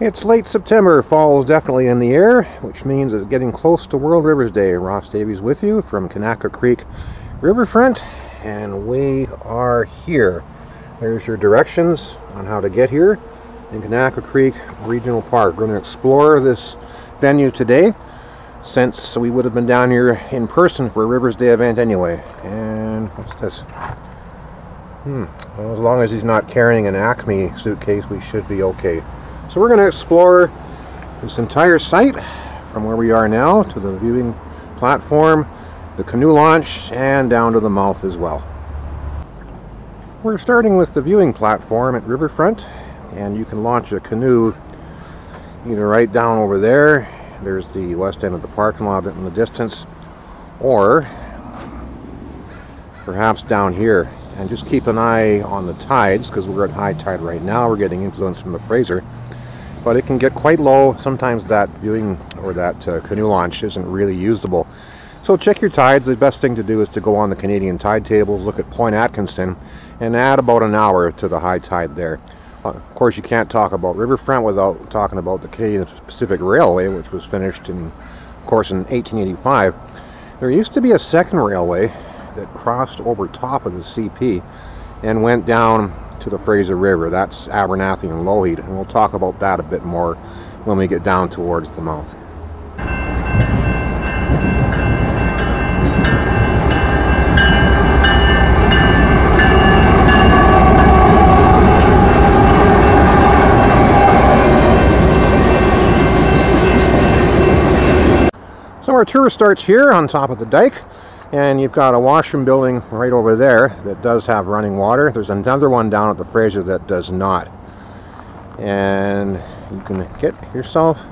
It's late September, fall is definitely in the air, which means it's getting close to World Rivers Day. Ross Davies with you from Kanaka Creek Riverfront, and we are here. There's your directions on how to get here in Kanaka Creek Regional Park. We're going to explore this venue today, since we would have been down here in person for a Rivers Day event anyway. And what's this? Well, as long as he's not carrying an Acme suitcase, we should be okay. So we're going to explore this entire site from where we are now to the viewing platform, the canoe launch, and down to the mouth as well. We're starting with the viewing platform at Riverfront, and you can launch a canoe either right down over there. There's the west end of the parking lot in the distance, or perhaps down here. And just keep an eye on the tides, because we're at high tide right now. We're getting influence from the Fraser, but it can get quite low. Sometimes that viewing or that canoe launch isn't really usable. So check your tides. The best thing to do is to go on the Canadian tide tables, look at Point Atkinson, and add about an hour to the high tide there. Of course, you can't talk about Riverfront without talking about the Canadian Pacific Railway, which was finished in 1885. There used to be a second railway that crossed over top of the CP and went down to the Fraser River. That's Abernathy and Lougheed, and we'll talk about that a bit more when we get down towards the mouth. So our tour starts here on top of the dike, and you've got a washroom building right over there that does have running water. There's another one down at the Fraser that does not. And you can get yourself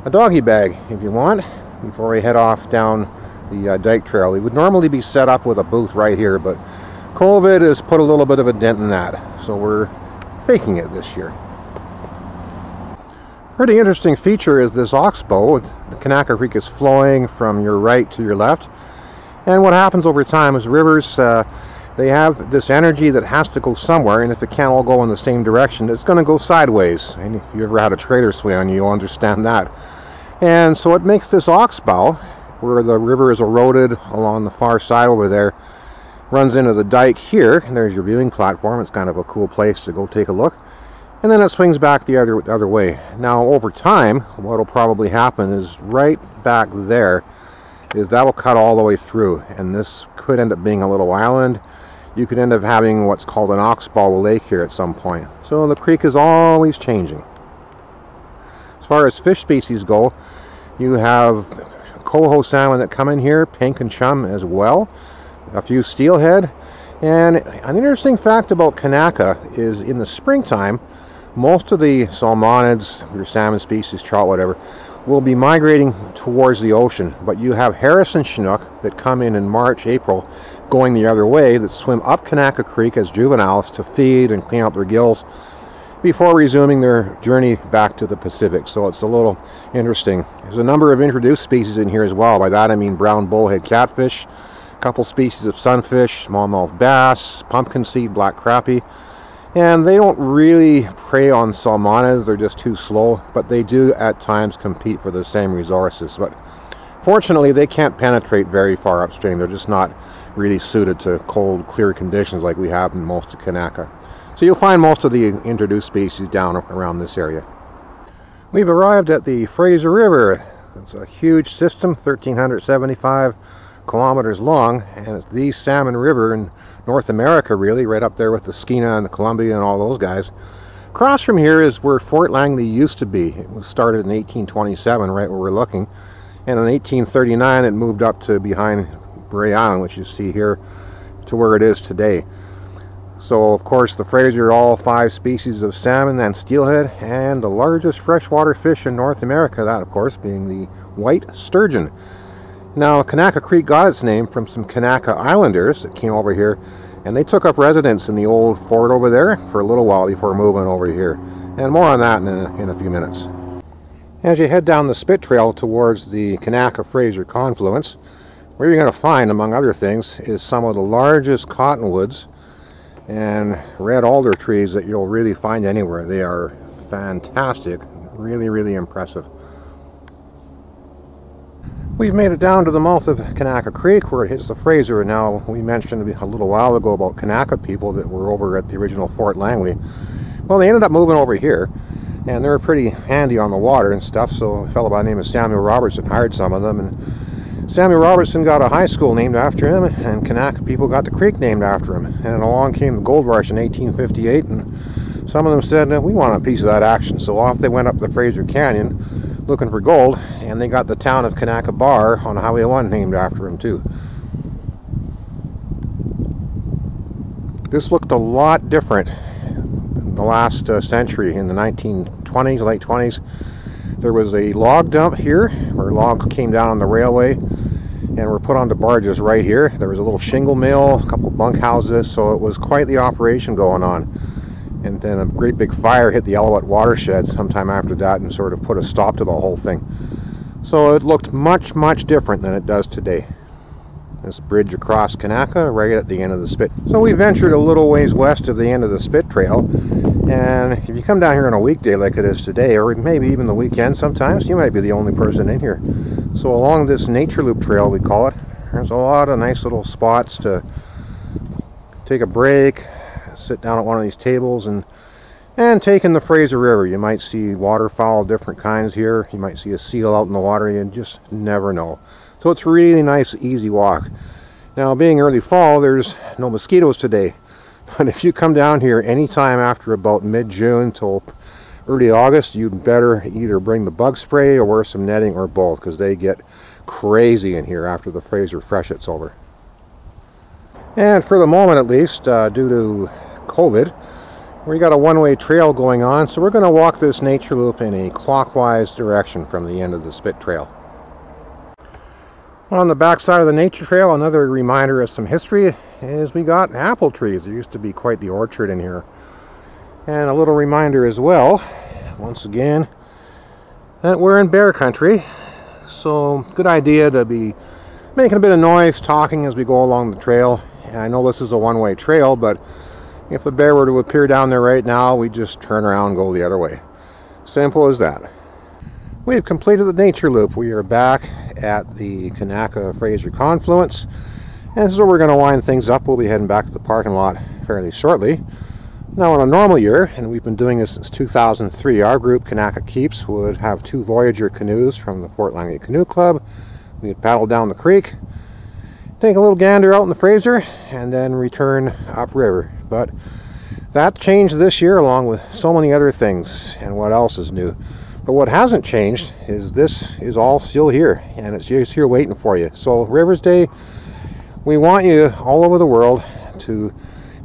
a doggy bag if you want before we head off down the dike trail. We would normally be set up with a booth right here, but COVID has put a little bit of a dent in that, so we're faking it this year. Pretty interesting feature is this oxbow. The Kanaka Creek is flowing from your right to your left. And what happens over time is rivers, they have this energy that has to go somewhere, and if it can't all go in the same direction, it's going to go sideways. And if you ever had a trailer sway on you, you'll understand that. And so it makes this oxbow, where the river is eroded along the far side over there, runs into the dike here, and there's your viewing platform. It's kind of a cool place to go take a look. And then it swings back the other way. Now, over time, what will probably happen is right back there, is that'll cut all the way through, and this could end up being a little island. You could end up having what's called an oxbow lake here at some point. So the creek is always changing. As far as fish species go, you have coho salmon that come in here, pink and chum as well, a few steelhead. And an interesting fact about Kanaka is in the springtime, most of the salmonids, your salmon species, trout, whatever, will be migrating towards the ocean, but you have Harrison Chinook that come in March, April, going the other way, that swim up Kanaka Creek as juveniles to feed and clean out their gills before resuming their journey back to the Pacific. So it's a little interesting. There's a number of introduced species in here as well. By that I mean brown bullhead catfish, a couple species of sunfish, smallmouth bass, pumpkin seed, black crappie. And they don't really prey on salmonids, they're just too slow, but they do at times compete for the same resources. But fortunately, they can't penetrate very far upstream. They're just not really suited to cold, clear conditions like we have in most of Kanaka. So you'll find most of the introduced species down around this area. We've arrived at the Fraser River. It's a huge system, 1,375 kilometers long, and it's the salmon river in North America, really, right up there with the Skeena and the Columbia and all those guys. Across from here is where Fort Langley used to be. It was started in 1827, right where we're looking, and in 1839 it moved up to behind Bray Island, which you see here, to where it is today. So of course the Fraser, all 5 species of salmon and steelhead, and the largest freshwater fish in North America, that of course being the white sturgeon. Now, Kanaka Creek got its name from some Kanaka Islanders that came over here, and they took up residence in the old fort over there for a little while before moving over here. And more on that in a few minutes. As you head down the Spit Trail towards the Kanaka-Fraser confluence, where you're going to find, among other things, is some of the largest cottonwoods and red alder trees that you'll really find anywhere. They are fantastic, Really, really impressive. We've made it down to the mouth of Kanaka Creek where it hits the Fraser. Now, we mentioned a little while ago about Kanaka people that were over at the original Fort Langley. Well, they ended up moving over here, and they're pretty handy on the water and stuff, so a fellow by the name of Samuel Robertson hired some of them, and Samuel Robertson got a high school named after him, and Kanaka people got the creek named after him. And along came the gold rush in 1858, and some of them said, we want a piece of that action, so off they went up the Fraser Canyon looking for gold, and they got the town of Kanaka Bar on Highway 1 named after him too. This looked a lot different in the last century. In the 1920s, late 20s, there was a log dump here where logs came down on the railway and were put onto barges right here. There was a little shingle mill, a couple bunkhouses, so it was quite the operation going on. And then a great big fire hit the Elouette watershed sometime after that and sort of put a stop to the whole thing. So it looked much, much different than it does today. This bridge across Kanaka right at the end of the Spit. So we ventured a little ways west of the end of the Spit Trail, and if you come down here on a weekday like it is today, or maybe even the weekend sometimes, you might be the only person in here. So along this nature loop trail, we call it, there's a lot of nice little spots to take a break, sit down at one of these tables and take in the Fraser River. You might see waterfowl, different kinds here. You might see a seal out in the water. You just never know. So it's a really nice, easy walk. Now, being early fall, there's no mosquitoes today. But if you come down here anytime after about mid-June till early August, you'd better either bring the bug spray or wear some netting or both, because they get crazy in here after the Fraser freshet's over. And for the moment at least, due to COVID, we got a one-way trail going on, so we're going to walk this nature loop in a clockwise direction from the end of the Spit Trail. On the back side of the nature trail, another reminder of some history is we got apple trees. There used to be quite the orchard in here. And a little reminder as well, once again, that we're in bear country, so good idea to be making a bit of noise, talking as we go along the trail. And I know this is a one-way trail, but if a bear were to appear down there right now, we just turn around and go the other way. Simple as that. We've completed the nature loop. We are back at the Kanaka-Fraser confluence. And this is where we're going to wind things up. We'll be heading back to the parking lot fairly shortly. Now, on a normal year, and we've been doing this since 2003, our group, Kanaka Keeps, would have 2 Voyager canoes from the Fort Langley Canoe Club. We'd paddle down the creek, take a little gander out in the Fraser, and then return upriver. But that changed this year along with so many other things. And what else is new? But what hasn't changed is this is all still here, and it's just here waiting for you. So Rivers Day, we want you all over the world to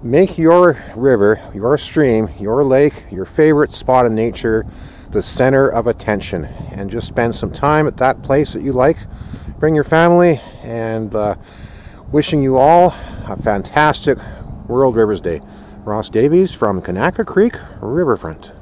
make your river, your stream, your lake, your favorite spot in nature the center of attention, and just spend some time at that place that you like. Bring your family, and wishing you all a fantastic World Rivers Day. Ross Davies from Kanaka Creek Riverfront.